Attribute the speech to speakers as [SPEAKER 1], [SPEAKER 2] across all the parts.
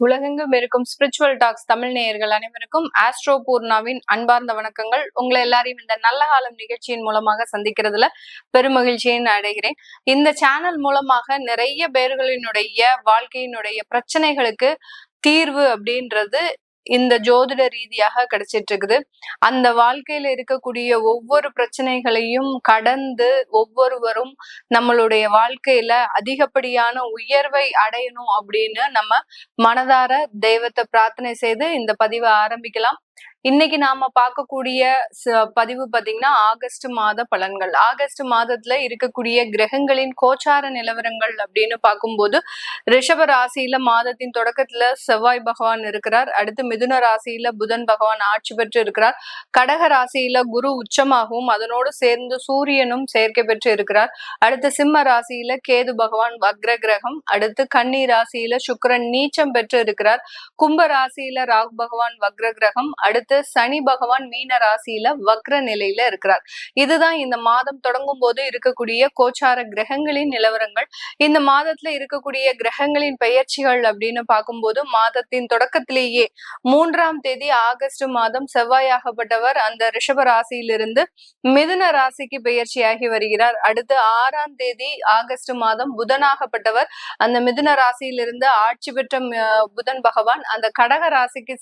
[SPEAKER 1] உலகெங்கும் இருக்கும் spiritual tax Tamil நேயர்கள் அனைவருக்கும் ஆஸ்ட்ரோ பூர்ணாவின் அன்பார்ந்த வணக்கங்கள். உங்களை எல்லாரையும் இந்த நல்ல காலம் நிகழ்ச்சியின் மூலமாக சந்திக்கிறதுல பெருமகிழ்ச்சியை அடைகிறேன். இந்த சேனல் மூலமாக நிறைய பேர்களினுடைய வாழ்க்கையினுடைய பிரச்சனைகளுக்கு தீர்வு அப்படின்றது இந்த ஜோதிட ரீதியாக கிடைச்சிட்டு இருக்குது. அந்த வாழ்க்கையில இருக்கக்கூடிய ஒவ்வொரு பிரச்சனைகளையும் கடந்து ஒவ்வொருவரும் நம்மளுடைய வாழ்க்கையில அதிகப்படியான உயர்வை அடையணும் அப்படின்னு நம்ம மனதார தெய்வத்தை பிரார்த்தனை செய்து இந்த பதிவை ஆரம்பிக்கலாம். இன்னைக்கு நாம பார்க்கக்கூடிய பதிவு பாத்தீங்கன்னா ஆகஸ்ட் மாத பலன்கள். ஆகஸ்ட் மாதத்துல இருக்கக்கூடிய கிரகங்களின் கோச்சார நிலவரங்கள் அப்படின்னு பார்க்கும்போது ரிஷப ராசியில மாதத்தின் தொடக்கத்துல செவ்வாய் பகவான் இருக்கிறார். அடுத்து மிதுன ராசியில புதன் பகவான் ஆட்சி பெற்று இருக்கிறார். கடக ராசியில குரு உச்சமாகவும் அதனோடு சேர்ந்து சூரியனும் சேர்க்கை பெற்று இருக்கிறார். அடுத்து சிம்ம ராசியில கேது பகவான் வக்ர கிரகம். அடுத்து கன்னி ராசியில சுக்கிரன் நீச்சம் பெற்று இருக்கிறார். கும்ப ராசியில ராகு பகவான் வக்ர கிரகம். அடுத்து சனி பகவான் மீன ராசியில வக்ர நிலையில இருக்கிறார். இதுதான் இந்த மாதம் தொடங்கும் போது இருக்கக்கூடிய கோச்சார கிரகங்களின் நிலவரங்கள். இந்த மாதத்துல இருக்கக்கூடிய கிரகங்களின் பெயர்ச்சிகள் அப்படின்னு பார்க்கும்போது மாதத்தின் தொடக்கத்திலேயே 3ஆம் தேதி ஆகஸ்ட் மாதம் செவ்வாயாகப்பட்டவர் அந்த ரிஷப ராசியிலிருந்து மிதுன ராசிக்கு பெயர்ச்சியாகி வருகிறார். அடுத்து 6ஆம் தேதி ஆகஸ்ட் மாதம் புதனாகப்பட்டவர் அந்த மிதுன ராசியிலிருந்து ஆட்சி பெற்ற புதன் பகவான் அந்த கடக ராசிக்கு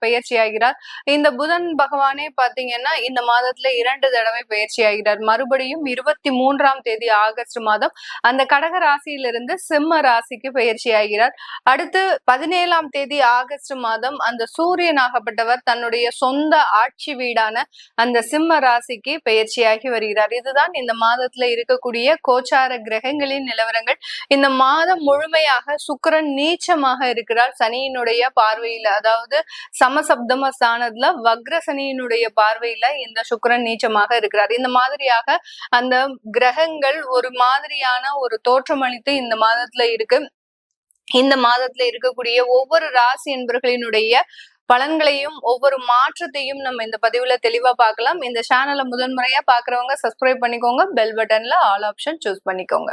[SPEAKER 1] பெயர்ச்சியாகிறார். இந்த புதன் பகவானே பாத்தீங்கன்னா இந்த மாதத்துல 2 தடவை பயிற்சி ஆகிறார். மறுபடியும் 23ஆம் தேதி ஆகஸ்ட் மாதம் அந்த கடக ராசியிலிருந்து சிம்ம ராசிக்கு பயிற்சி ஆகிறார். அடுத்து 17ஆம் தேதி ஆகஸ்ட் மாதம் அந்த சூரியனாகப்பட்டவர் தன்னுடைய சொந்த ஆட்சி வீடான அந்த சிம்ம ராசிக்கு பயிற்சியாகி வருகிறார். இதுதான் இந்த மாதத்துல இருக்கக்கூடிய கோச்சார கிரகங்களின் நிலவரங்கள். இந்த மாதம் முழுமையாக சுக்கிரன் நீச்சமாக இருக்கிறார் சனியினுடைய பார்வையில, அதாவது சமசப்தம ஸ்தானத்துல வக்ர சனியினுடைய பார்வையில இந்த சுக்கிரன் நீச்சமாக இருக்கிறார். இந்த மாதிரியாக அந்த கிரகங்கள் ஒரு மாதிரியான ஒரு தோற்றமளித்து இந்த மாதத்துல இருக்கு. இந்த மாதத்துல இருக்கக்கூடிய ஒவ்வொரு ராசி என்பர்களினுடைய பலன்களையும் ஒவ்வொரு மாற்றத்தையும் நம்ம இந்த பதிவுல தெளிவா பார்க்கலாம். இந்த சேனலை முதன்முறையா பாக்குறவங்க சப்ஸ்கிரைப் பண்ணிக்கோங்க. பெல் பட்டன்ல ஆல் ஆப்ஷன் சூஸ் பண்ணிக்கோங்க.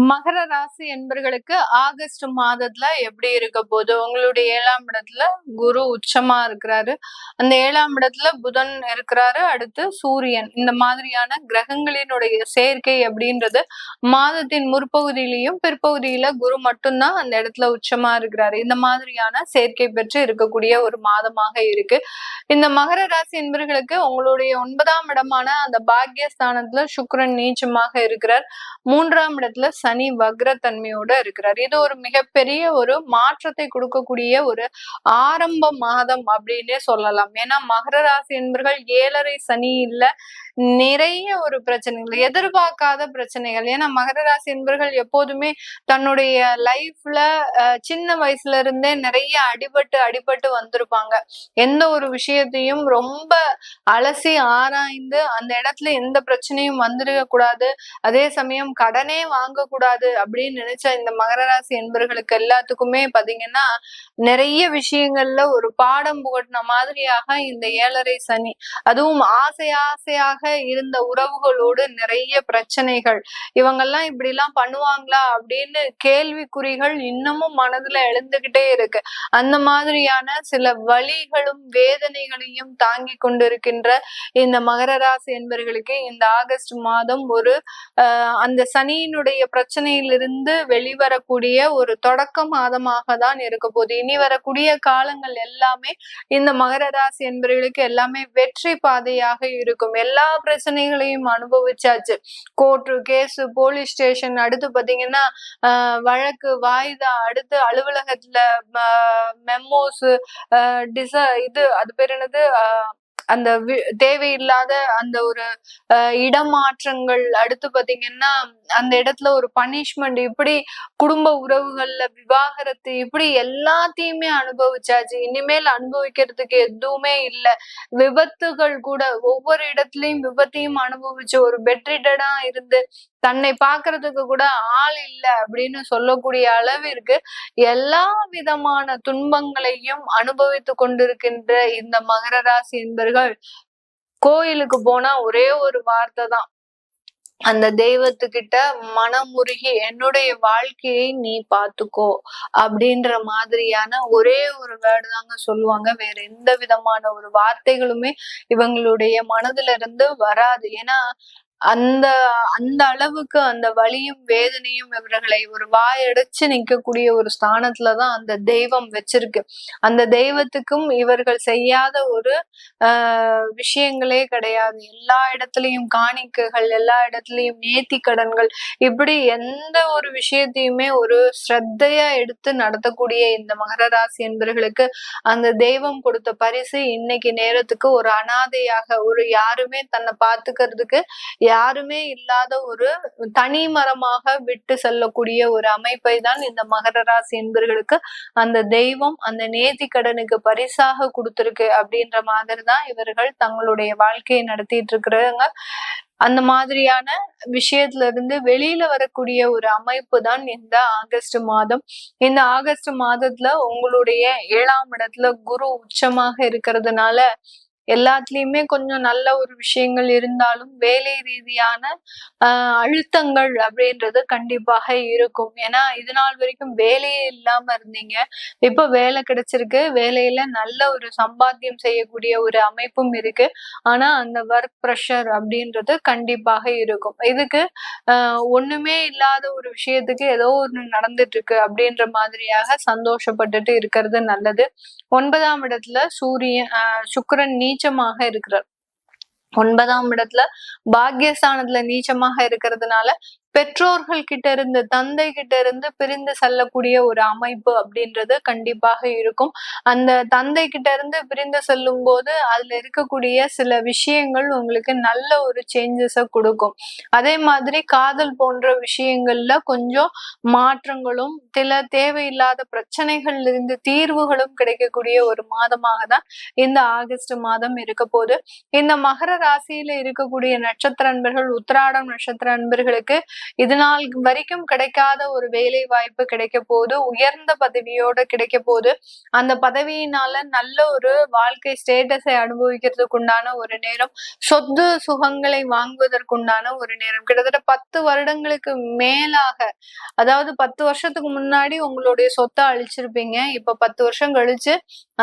[SPEAKER 1] மகர ராசி என்பர்களுக்கு ஆகஸ்ட் மாதத்துல எப்படி இருக்க போது? உங்களுடைய 7ஆம் இடத்துல குரு உச்சமா இருக்கிறாரு. அந்த 7ஆம் இடத்துல புதன் இருக்கிறாரு. அடுத்து சூரியன். இந்த மாதிரியான கிரகங்களினுடைய சேர்க்கை அப்படின்றது மாதத்தின் முற்பகுதியிலையும் பிற்பகுதியில குரு மட்டும்தான் அந்த இடத்துல உச்சமா இருக்கிறாரு. இந்த மாதிரியான சேர்க்கை பெற்று இருக்கக்கூடிய ஒரு மாதமாக இருக்கு. இந்த மகர ராசி என்பர்களுக்கு உங்களுடைய 9ஆம் இடமான அந்த பாக்யஸ்தானத்துல சுக்கிரன் நீச்சமாக இருக்கிறார். 3ஆம் இடத்துல சனி வக்ரத்தன்மையோட இருக்கிறார். இது ஒரு மிகப்பெரிய ஒரு மாற்றத்தை கொடுக்கக்கூடிய ஒரு ஆரம்ப மாதம் அப்படின்னே சொல்லலாம். ஏன்னா மகர ராசி என்பர்கள் 7.5 சனி இல்ல, நிறைய ஒரு பிரச்சனைகள், எதிர்பார்க்காத பிரச்சனைகள். ஏன்னா மகர ராசி என்பர்கள் எப்போதுமே தன்னுடைய லைஃப்ல சின்ன வயசுல இருந்தே நிறைய அடிபட்டு வந்திருப்பாங்க. எந்த ஒரு விஷயத்தையும் ரொம்ப அலசி ஆராய்ந்து அந்த இடத்துல எந்த பிரச்சனையும் வந்துருக்க கூடாது, அதே சமயம் கடனே வாங்கக்கூடாது அப்படின்னு நினைச்ச இந்த மகர ராசி என்பர்களுக்கு எல்லாத்துக்குமே பாத்தீங்கன்னா நிறைய விஷயங்கள்ல ஒரு பாடம் புகட்டின மாதிரியாக இந்த 7.5 சனி, அதுவும் ஆசையாக இருந்த உறவுகளோடு நிறைய பிரச்சனைகள், இவங்கெல்லாம் இப்படி எல்லாம் பண்ணுவாங்களா அப்படின்னு கேள்விக்குறிகள் இன்னமும் மனதுல எழுந்துகிட்டே இருக்கு. அந்த மாதிரியான சில வலிகளும் வேதனைகளையும் தாங்கி கொண்டிருக்கின்ற இந்த மகர ராசி என்பவர்களுக்கு இந்த ஆகஸ்ட் மாதம் ஒரு அந்த சனியினுடைய பிரச்சனையிலிருந்து வெளிவரக்கூடிய ஒரு தொடக்க மாதமாக தான் இருக்க போகுது. இனி வரக்கூடிய காலங்கள் எல்லாமே இந்த மகர ராசி என்பவர்களுக்கு எல்லாமே வெற்றி பாதையாக இருக்கும். எல்லா பிரச்சனைகளையும் அனுபவிச்சாச்சு. கோர்ட்டு கேஸ், போலீஸ் ஸ்டேஷன், அடுத்து பாத்தீங்கன்னா வழக்கு வாய்தா, அடுத்து அலுவலகத்துல மெமோஸ், இது அது பேர் என்னது, அந்த தேவையில்லாத அந்த ஒரு இடமாற்றங்கள், அடுத்து பாத்தீங்கன்னா அந்த இடத்துல ஒரு பனிஷ்மெண்ட், இப்படி குடும்ப உறவுகள்ல விவாகரத்து, இப்படி எல்லாத்தையுமே அனுபவிச்சாச்சு. இனிமேல் அனுபவிக்கிறதுக்கு எதுவுமே இல்லை. விபத்துகள் கூட ஒவ்வொரு இடத்துலயும் விபத்தையும் அனுபவிச்சு ஒரு பெட்ரிடடா இருந்து தன்னை பாக்குறதுக்கு கூட ஆள் இல்லை அப்படின்னு சொல்லக்கூடிய அளவிற்கு எல்லா விதமான துன்பங்களையும் அனுபவித்து கொண்டிருக்கின்ற இந்த மகர ராசி என்பர்கள் கோயிலுக்கு போனா ஒரே ஒரு வார்த்தை தான், அந்த தெய்வத்துக்கிட்ட மனமுருகி என்னுடைய வாழ்க்கையை நீ பாத்துக்கோ அப்படின்ற மாதிரியான ஒரே ஒரு வேர்டு தாங்க சொல்லுவாங்க. வேற எந்த விதமான ஒரு வார்த்தைகளுமே இவங்களுடைய மனதுல இருந்து வராது. ஏன்னா அந்த அந்த அளவுக்கு அந்த வலியும் வேதனையும் இவர்களை ஒரு வாயடைச்சு நிக்கக்கூடிய ஒரு ஸ்தானத்துலதான் அந்த தெய்வம் வச்சிருக்கு. அந்த தெய்வத்துக்கும் இவர்கள் செய்யாத ஒரு விஷயங்களே கிடையாது. எல்லா இடத்துலயும் காணிக்கைகள், எல்லா இடத்துலயும் நேர்த்தி கடன்கள், இப்படி எந்த ஒரு விஷயத்தையுமே ஒரு ஸ்ரத்தையா எடுத்து நடத்தக்கூடிய இந்த மகர ராசி என்பவர்களுக்கு அந்த தெய்வம் கொடுத்த பரிசு இன்னைக்கு நேரத்துக்கு ஒரு அனாதையாக, ஒரு யாருமே தன்னை பார்த்துக்கிறதுக்கு யாருமே இல்லாத ஒரு தனி மரமாக விட்டு செல்லக்கூடிய ஒரு அமைப்பை தான் இந்த மகர ராசி என்பவர்களுக்கு அந்த தெய்வம் அந்த நேர்த்தி கடனுக்கு பரிசாக கொடுத்திருக்கு அப்படின்ற மாதிரி தான் இவர்கள் தங்களுடைய வாழ்க்கையை நடத்திட்டு இருக்கிறாங்க. அந்த மாதிரியான விஷயத்துல இருந்து வெளியில வரக்கூடிய ஒரு அமைப்பு தான் இந்த ஆகஸ்ட் மாதம். இந்த ஆகஸ்ட் மாதத்துல உங்களுடைய 7ஆம் இடத்துல குரு உச்சமாக இருக்கிறதுனால எல்லாத்துலயுமே கொஞ்சம் நல்ல ஒரு விஷயங்கள் இருந்தாலும் வேலை ரீதியான அழுத்தங்கள் அப்படின்றது கண்டிப்பாக இருக்கும். ஏன்னா இது நாள் வரைக்கும் வேலையே இல்லாம இருந்தீங்க, இப்ப வேலை கிடைச்சிருக்கு, வேலையில நல்ல ஒரு சம்பாத்தியம் செய்யக்கூடிய ஒரு அமைப்பும் இருக்கு. ஆனா அந்த ஒர்க் ப்ரெஷர் அப்படின்றது கண்டிப்பாக இருக்கும். இதுக்கு ஒண்ணுமே இல்லாத ஒரு விஷயத்துக்கு ஏதோ ஒண்ணு நடந்துட்டு இருக்கு அப்படின்ற மாதிரியாக சந்தோஷப்பட்டுட்டு இருக்கிறது நல்லது. 9ஆம் இடத்துல சூரியன் சுக்கிரன் நீச்சமாக இருக்கிறார். 9ஆம் இடத்துல பாக்யஸ்தானத்துல நீச்சமாக இருக்கிறதுனால பெற்றோர்கள் கிட்ட இருந்து, தந்தை கிட்ட இருந்து பிரிந்து செல்லக்கூடிய ஒரு அமைப்பு அப்படின்றது கண்டிப்பாக இருக்கும். அந்த தந்தை கிட்ட இருந்து பிரிந்து செல்லும் போது அதுல இருக்கக்கூடிய சில விஷயங்கள் உங்களுக்கு நல்ல ஒரு சேஞ்சஸ கொடுக்கும். அதே மாதிரி காதல் போன்ற விஷயங்கள்ல கொஞ்சம் மாற்றங்களும், சில தேவையில்லாத பிரச்சனைகள்ல இருந்து தீர்வுகளும் கிடைக்கக்கூடிய ஒரு மாதமாக தான் இந்த ஆகஸ்ட் மாதம் இருக்க போகுது. இந்த மகர ராசியில இருக்கக்கூடிய நட்சத்திர அன்பர்கள், உத்திராடம் நட்சத்திர அன்பர்களுக்கு இது நாள் வரைக்கும் கிடைக்காத ஒரு வேலை வாய்ப்பு கிடைக்க போகுது. உயர்ந்த பதவியோட கிடைக்க போகுது. அந்த பதவியினால நல்ல ஒரு வாழ்க்கை ஸ்டேட்டஸை அனுபவிக்கிறதுக்கு உண்டான ஒரு நேரம், சொத்து சுகங்களை வாங்குவதற்குண்டான ஒரு நேரம். கிட்டத்தட்ட 10 வருடங்களுக்கு மேலாக, அதாவது 10 வருஷத்துக்கு முன்னாடி உங்களுடைய சொத்தை அழிச்சிருப்பீங்க, இப்ப 10 வருஷம் கழிச்சு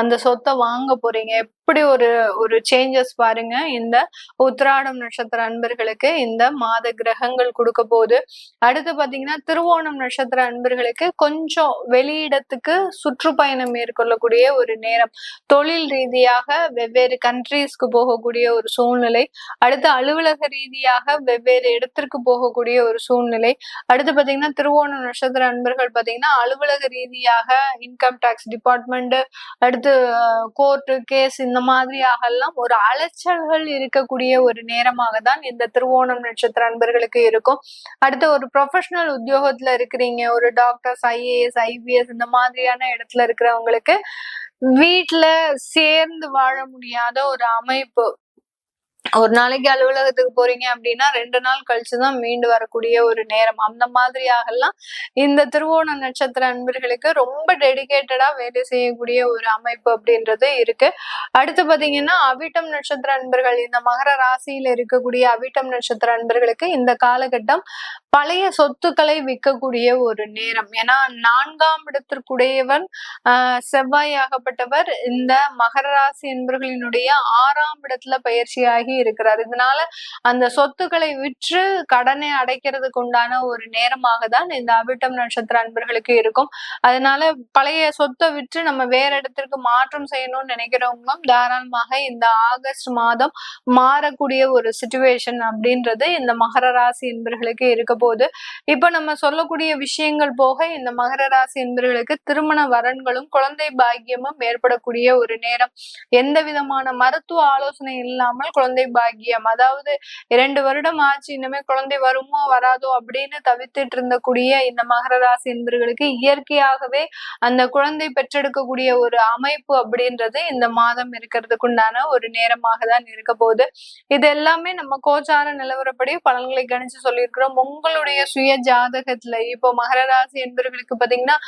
[SPEAKER 1] அந்த சொத்தை வாங்க போறீங்க. எப்படி ஒரு ஒரு சேஞ்சஸ் பாருங்க இந்த உத்திராடம் நட்சத்திர அன்பர்களுக்கு இந்த மாத கிரகங்கள் கொடுக்க போகுது. அடுத்து பாத்தீங்கன்னா திருவோணம் நட்சத்திர அன்பர்களுக்கு கொஞ்சம் வெளியிடத்துக்கு சுற்றுப்பயணம் மேற்கொள்ளக்கூடிய ஒரு நேரம், தொழில் ரீதியாக வெவ்வேறு கண்ட்ரீஸ்க்கு போகக்கூடிய ஒரு சூழ்நிலை, அடுத்து அலுவலக ரீதியாக வெவ்வேறு இடத்திற்கு போகக்கூடிய ஒரு சூழ்நிலை. அடுத்து பாத்தீங்கன்னா திருவோணம் நட்சத்திர அன்பர்கள் பாத்தீங்கன்னா அலுவலக ரீதியாக இன்கம் டாக்ஸ் டிபார்ட்மெண்ட், அடுத்து கோர்ட்டு கேஸ், இந்த மாதிரியாக எல்லாம் ஒரு அலைச்சல்கள் இருக்கக்கூடிய ஒரு நேரமாக தான் இந்த திருவோணம் நட்சத்திர அன்பர்களுக்கு இருக்கும். அடுத்து ஒரு ப்ரொஃபஷனல் உத்தியோகத்துல இருக்கிறீங்க, ஒரு டாக்டர்ஸ், IAS, IPS இந்த மாதிரியான இடத்துல இருக்கிறவங்களுக்கு வீட்டுல சேர்ந்து வாழ முடியாத ஒரு அமைப்பு. ஒரு நாளைக்கு அலுவலகத்துக்கு போறீங்க அப்படின்னா 2 நாள் கழிச்சுதான் மீண்டு வரக்கூடிய ஒரு நேரம். அந்த மாதிரியாக எல்லாம் இந்த திருவோண நட்சத்திர அன்பர்களுக்கு ரொம்ப டெடிகேட்டடா வேலை செய்யக்கூடிய ஒரு அமைப்பு அப்படின்றது இருக்கு. அடுத்து பாத்தீங்கன்னா அவிட்டம் நட்சத்திர அன்பர்கள், இந்த மகர ராசியில இருக்கக்கூடிய அவிட்டம் நட்சத்திர அன்பர்களுக்கு இந்த காலகட்டம் பழைய சொத்துக்களை விற்கக்கூடிய ஒரு நேரம். ஏன்னா 4ஆம் இடத்திற்குடையவன் செவ்வாய் ஆகப்பட்டவர் இந்த மகர ராசி என்பவர்களினுடைய 6ஆம் இடத்துல பயிற்சியாகி இருக்கிறார். இதனால அந்த சொத்துக்களை விற்று கடனை அடைக்கிறதுக்கு உண்டான ஒரு நேரமாக தான் இந்த அவிட்டம் நட்சத்திர அன்பர்களுக்கு இருக்கும். அதனால பழைய சொத்தை விற்று நம்ம வேற இடத்திற்கு மாற்றம் செய்யணும்னு நினைக்கிறவங்களும் தாராளமாக இந்த ஆகஸ்ட் மாதம் மாறக்கூடிய ஒரு சிச்சுவேஷன் அப்படின்றது இந்த மகர ராசி என்பர்களுக்கு இருக்க போகுது. இப்ப நம்ம சொல்லக்கூடிய விஷயங்கள் போக இந்த மகர ராசி என்பர்களுக்கு திருமண வரன்களும் குழந்தை பாக்கியமும் ஏற்படக்கூடிய ஒரு நேரம். எந்த விதமான மருத்துவ ஆலோசனை இல்லாமல் குழந்தை பாக்கியம், அதாவது 2 வருடம் ஆச்சு இனிமே குழந்தை வருமோ வராதோ அப்படின்னு தவித்துட்டு இருந்தக்கூடிய இந்த மகர ராசி என்பர்களுக்கு இயற்கையாகவே அந்த குழந்தை பெற்றெடுக்கக்கூடிய ஒரு அமைப்பு அப்படின்றது இந்த மாதம் இருக்கிறதுக்குண்டான ஒரு நேரமாக தான் இருக்க போகுது. இது எல்லாமே நம்ம கோச்சார நிலவரப்படி பலன்களை கணிச்சு சொல்லியிருக்கிறோம். உங்களுடைய சுய ஜாதகத்துல இப்போ மகர ராசி என்பவர்களுக்கு பாத்தீங்கன்னா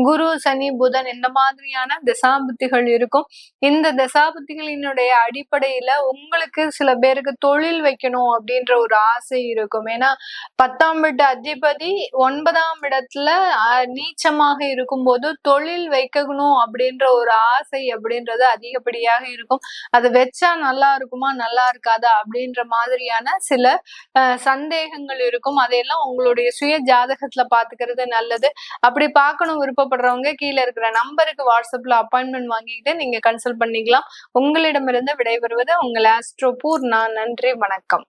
[SPEAKER 1] குரு, சனி, புதன் இந்த மாதிரியான தசாபுத்திகள் இருக்கும். இந்த தசாபுத்திகளினுடைய அடிப்படையில உங்களுக்கு சில சில பேருக்கு தொழில் வைக்கணும் அப்படின்ற ஒரு ஆசை இருக்கும். ஏன்னா 10ஆம் வீட்டு அதிபதி 9ஆம் இடத்துல நீச்சமாக இருக்கும்போது தொழில் வைக்கணும் அப்படின்ற ஒரு ஆசை அப்படின்றது அதிகப்படியாக இருக்கும். அது வச்சா நல்லா இருக்குமா நல்லா இருக்காதா அப்படின்ற மாதிரியான சில சந்தேகங்கள் இருக்கும். அதையெல்லாம் உங்களுடைய சுய ஜாதகத்துல பாத்துக்கிறது நல்லது. அப்படி பார்க்கணும் விருப்பப்படுறவங்க கீழே இருக்கிற நம்பருக்கு வாட்ஸ்அப்ல அப்பாயின்மெண்ட் வாங்கிக்கிட்டு நீங்க கன்சல்ட் பண்ணிக்கலாம். உங்களிடமிருந்து விடைபெறுவது உங்கள் ஆஸ்ட்ரோ பூர்ணா. நன்றி, வணக்கம்.